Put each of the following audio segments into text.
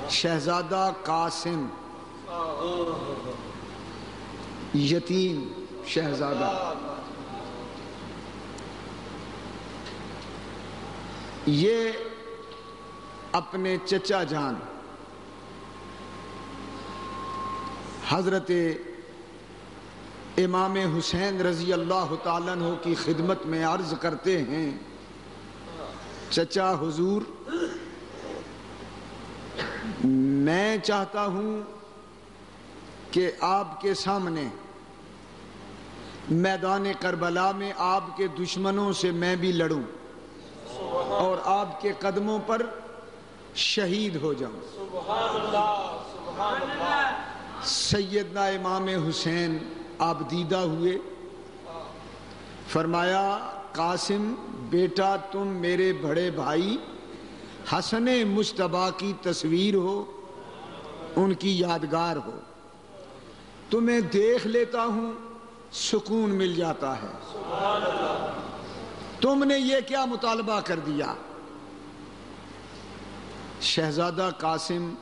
شہزادہ قاسم یتیم شہزادہ، یہ اپنے چچا جان حضرت امام حسین رضی اللہ تعالیٰ عنہ کی خدمت میں عرض کرتے ہیں، چچا حضور، میں چاہتا ہوں کہ آپ کے سامنے میدان کربلا میں آپ کے دشمنوں سے میں بھی لڑوں اور آپ کے قدموں پر شہید ہو جاؤں۔ سبحان اللہ، سبحان اللہ۔ سیدنا امام حسین آپ دیدہ ہوئے، فرمایا قاسم بیٹا، تم میرے بڑے بھائی حسن مجتبیٰ کی تصویر ہو، ان کی یادگار ہو، تمہیں دیکھ لیتا ہوں سکون مل جاتا ہے۔ سبحان اللہ۔ تم نے یہ کیا مطالبہ کر دیا؟ شہزادہ قاسم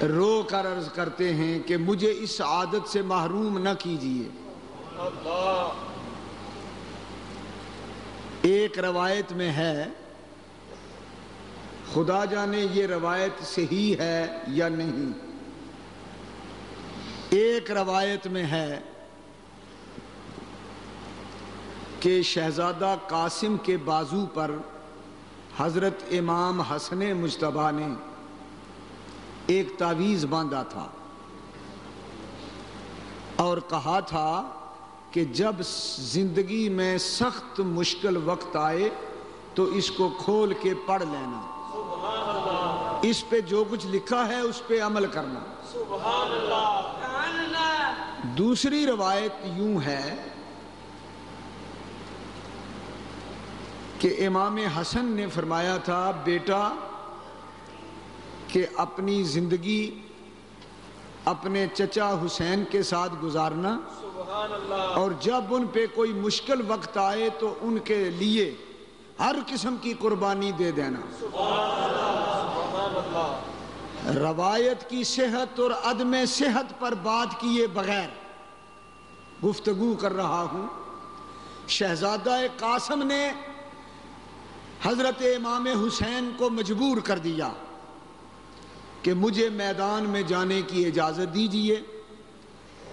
رو کر عرض کرتے ہیں کہ مجھے اس عادت سے محروم نہ کیجیے۔ ایک روایت میں ہے، خدا جانے یہ روایت صحیح ہے یا نہیں، ایک روایت میں ہے کہ شہزادہ قاسم کے بازو پر حضرت امام حسن مجتبیٰ نے ایک تعویذ باندھا تھا اور کہا تھا کہ جب زندگی میں سخت مشکل وقت آئے تو اس کو کھول کے پڑھ لینا، اس پہ جو کچھ لکھا ہے اس پہ عمل کرنا۔ سبحان اللہ۔ دوسری روایت یوں ہے کہ امام حسن نے فرمایا تھا، بیٹا کہ اپنی زندگی اپنے چچا حسین کے ساتھ گزارنا، سبحان اللہ، اور جب ان پہ کوئی مشکل وقت آئے تو ان کے لیے ہر قسم کی قربانی دے دینا۔ سبحان اللہ، سبحان اللہ۔ روایت کی صحت اور عدم صحت پر بات کیے بغیر گفتگو کر رہا ہوں۔ شہزادہ قاسم نے حضرت امام حسین کو مجبور کر دیا کہ مجھے میدان میں جانے کی اجازت دیجیے۔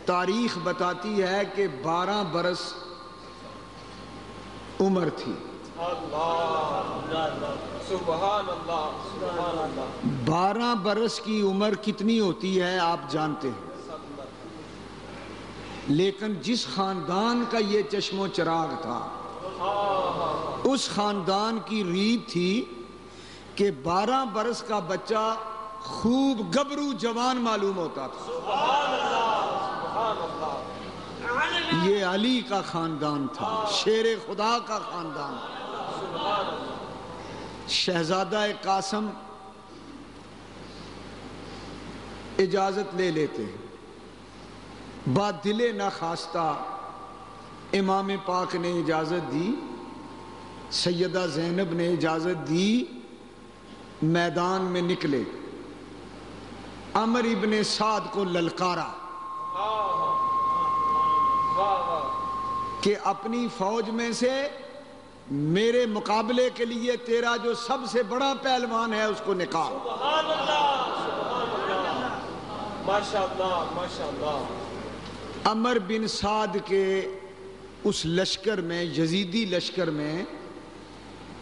تاریخ بتاتی ہے کہ 12 برس عمر تھی۔ سبحان اللہ، سبحان اللہ۔ 12 برس کی عمر کتنی ہوتی ہے آپ جانتے ہیں، لیکن جس خاندان کا یہ چشم و چراغ تھا، اس خاندان کی ریت تھی کہ 12 برس کا بچہ خوب گبرو جوان معلوم ہوتا تھا۔ سبحان اللہ، سبحان اللہ۔ یہ علی کا خاندان تھا، شیر خدا کا خاندان تھا۔ سبحان اللہ۔ شہزادہ قاسم اجازت لے لیتے ہیں، بات دل ناخواستہ امام پاک نے اجازت دی، سیدہ زینب نے اجازت دی، میدان میں نکلے، عمر ابن سعد کو للکارا کہ اپنی فوج میں سے میرے مقابلے کے لیے تیرا جو سب سے بڑا پہلوان ہے اس کو نکال۔ سبحان اللہ، سبحان اللہ۔ ماشاءاللہ، ماشاءاللہ۔ عمر بن سعد کے اس لشکر میں، یزیدی لشکر میں،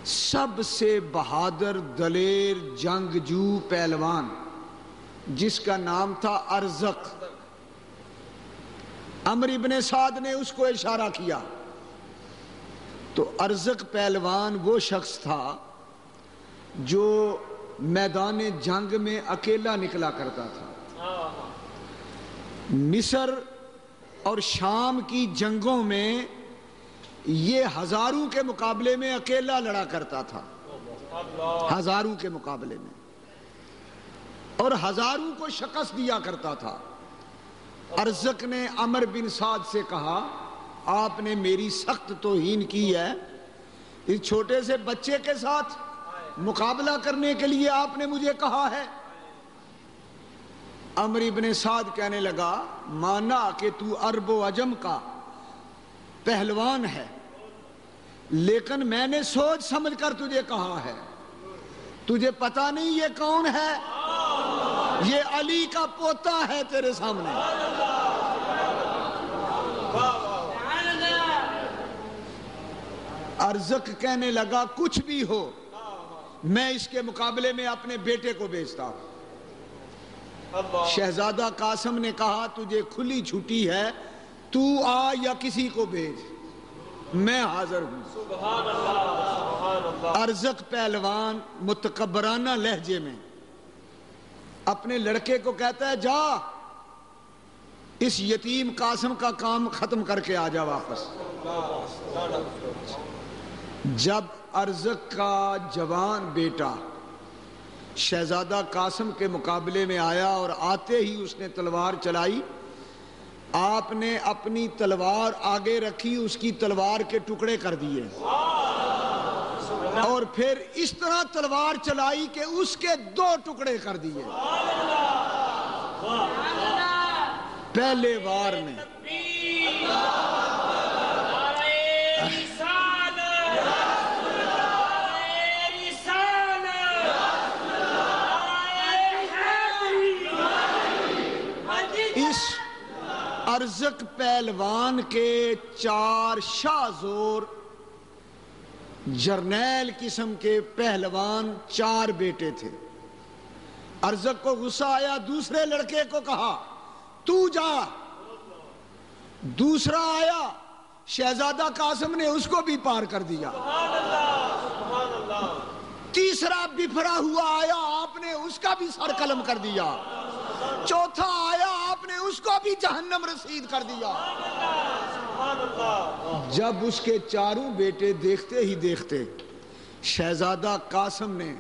سب سے بہادر دلیر جنگجو پہلوان جس کا نام تھا ارزق، عمر ابن سعد نے اس کو اشارہ کیا تو ارزق پہلوان وہ شخص تھا جو میدان جنگ میں اکیلا نکلا کرتا تھا۔ مصر اور شام کی جنگوں میں یہ ہزاروں کے مقابلے میں اکیلا لڑا کرتا تھا، ہزاروں کے مقابلے میں، اور ہزاروں کو شکست دیا کرتا تھا۔ ارزق نے عمر بن سعد سے کہا، آپ نے میری سخت توہین کی ہے، اس چھوٹے سے بچے کے ساتھ مقابلہ کرنے کے لیے آپ نے مجھے کہا ہے؟ عمرو بن سعد کہنے لگا مانا کہ تو عرب و عجم کا پہلوان ہے، لیکن میں نے سوچ سمجھ کر تجھے کہا ہے، تجھے پتا نہیں یہ کون ہے؟ یہ علی کا پوتا ہے تیرے سامنے۔ ارزق کہنے لگا کچھ بھی ہو میں اس کے مقابلے میں اپنے بیٹے کو بھیجتا ہوں۔ شہزادہ قاسم نے کہا تجھے کھلی چھٹی ہے، تو آ یا کسی کو بھیج، میں حاضر ہوں۔ سبحان اللہ سبحان اللہ۔ ارزق پہلوان متکبرانہ لہجے میں اپنے لڑکے کو کہتا ہے جا اس یتیم قاسم کا کام ختم کر کے آ جا واپس۔ جب ارزق کا جوان بیٹا شہزادہ قاسم کے مقابلے میں آیا اور آتے ہی اس نے تلوار چلائی، آپ نے اپنی تلوار آگے رکھی، اس کی تلوار کے ٹکڑے کر دیے اور پھر اس طرح تلوار چلائی کہ اس کے 2 ٹکڑے کر دیے پہلے وار میں۔ ارزق پہلوان کے 4 شاہ زور جرنیل قسم کے پہلوان 4 بیٹے تھے۔ ارزق کو غصہ آیا، دوسرے لڑکے کو کہا تو جا، دوسرا آیا، شہزادہ قاسم نے اس کو بھی پار کر دیا۔ تیسرا بفرا ہوا آیا، آپ نے اس کا بھی سر قلم کر دیا۔ چوتھا آیا، آپ نے اس کو بھی جہنم رسید کر دیا۔ جب اس کے 4 بیٹے دیکھتے ہی دیکھتے شہزادہ قاسم نے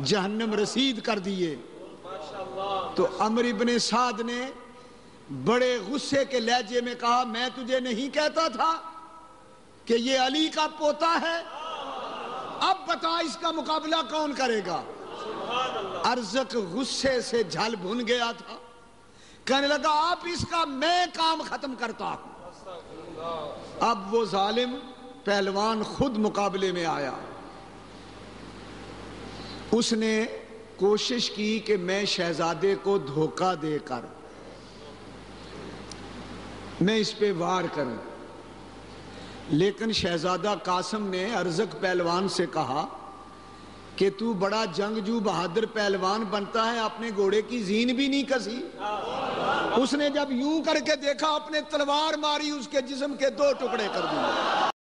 جہنم رسید کر دیے تو عمرو بن سعد نے بڑے غصے کے لہجے میں کہا میں تجھے نہیں کہتا تھا کہ یہ علی کا پوتا ہے؟ اب بتا اس کا مقابلہ کون کرے گا؟ ارزق غصے سے جھل بھن گیا تھا، کہنے لگا آپ اس کا میں کام ختم کرتا ہوں۔ اب وہ ظالم پہلوان خود مقابلے میں آیا، اس نے کوشش کی کہ میں شہزادے کو دھوکہ دے کر میں اس پہ وار کروں، لیکن شہزادہ قاسم نے ارزق پہلوان سے کہا کہ تو بڑا جنگجو بہادر پہلوان بنتا ہے، اپنے گھوڑے کی زین بھی نہیں کسی۔ اس نے جب یوں کر کے دیکھا، اپنے تلوار ماری، اس کے جسم کے 2 ٹکڑے کر دیے۔